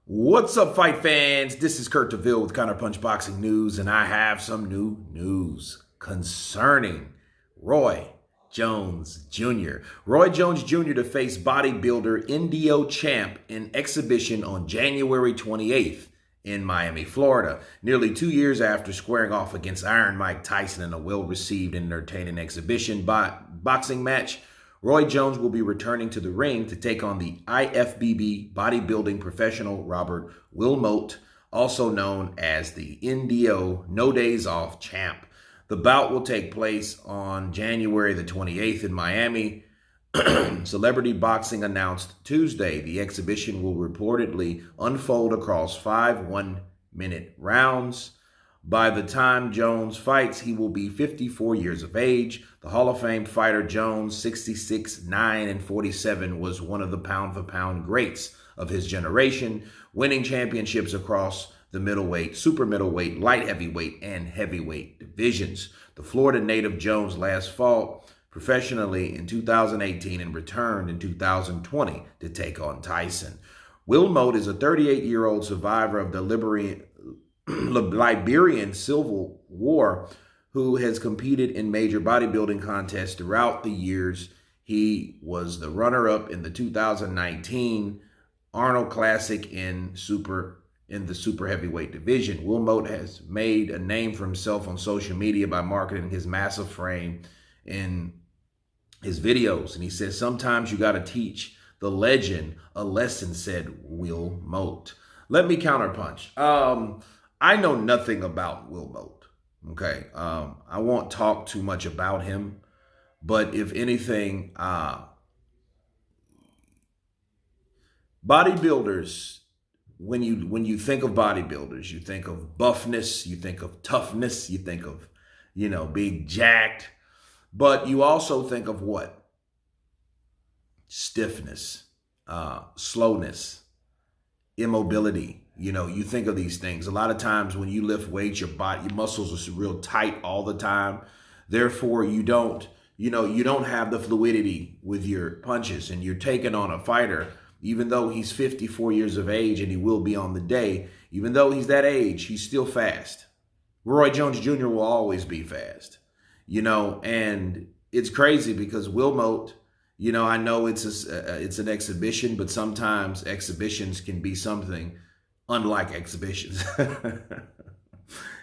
What's up, fight fans? This is Kurt DeVille with Counterpunch Boxing News, and I have some new news concerning Roy Jones Jr. Roy Jones Jr. to face bodybuilder NDO champ in exhibition on January 28th in Miami, Florida. Nearly 2 years after squaring off against Iron Mike Tyson in a well-received and entertaining exhibition boxing match, Roy Jones will be returning to the ring to take on the IFBB bodybuilding professional Robert Wilmote, also known as the NDO No Days Off champ. The bout will take place on January the 28th in Miami. Celebrity Boxing announced Tuesday the exhibition will reportedly unfold across 5 one-minute rounds. By the time Jones fights, he will be 54 years of age. The Hall of Fame fighter Jones, 66, 9, and 47, was one of the pound-for-pound greats of his generation, winning championships across the middleweight, super middleweight, light heavyweight, and heavyweight divisions. The Florida native Jones last fought professionally in 2018 and returned in 2020 to take on Tyson. Wilmote is a 38-year-old survivor of the Liberian Civil War who has competed in major bodybuilding contests throughout the years. He was the runner-up in the 2019 Arnold Classic in the super heavyweight division. Wilmote has made a name for himself on social media by marketing his massive frame in his videos. And he says, "Sometimes you got to teach the legend a lesson," said Wilmote. Let me counterpunch. I know nothing about Wilmote, okay? I won't talk too much about him, but if anything, bodybuilders, when you think of bodybuilders, you think of buffness, you think of toughness, you think of, being jacked, but you also think of what? Stiffness, slowness, immobility. You think of these things. A lot of times when you lift weights, your muscles are real tight all the time. Therefore, you don't have the fluidity with your punches, and you're taking on a fighter, even though he's 54 years of age and he will be on the day. Even though he's that age, he's still fast. Roy Jones Jr. will always be fast, and it's crazy because Wilmote, I know it's an exhibition, but sometimes exhibitions can be something unlike exhibitions, and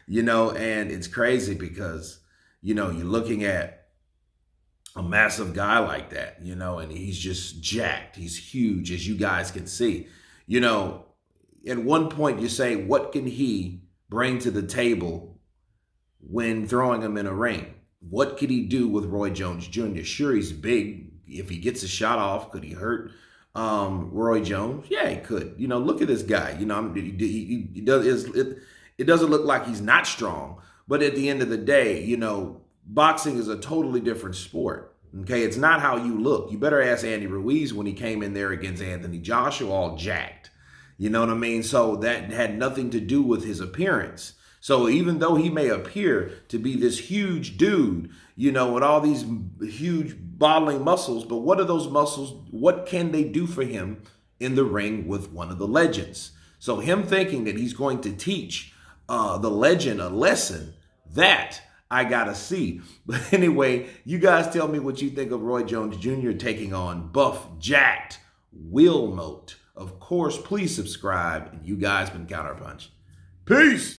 it's crazy because, you're looking at a massive guy like that, and he's just jacked. He's huge, as you guys can see. At one point you say, what can he bring to the table when throwing him in a ring? What could he do with Roy Jones Jr.? Sure, he's big. If he gets a shot off, could he hurt Roy Jones? Yeah, he could. Look at this guy. It doesn't look like he's not strong, but at the end of the day, boxing is a totally different sport. Okay, it's not how you look. You better ask Andy Ruiz when he came in there against Anthony Joshua, all jacked. You know what I mean? So that had nothing to do with his appearance. So even though he may appear to be this huge dude, with all these huge bottling muscles, but what are those muscles? What can they do for him in the ring with one of the legends? So him thinking that he's going to teach the legend a lesson, that I gotta see. But anyway, you guys tell me what you think of Roy Jones Jr. taking on buff, jacked Wilmote. Of course, please subscribe, and you guys been Counterpunch. Peace.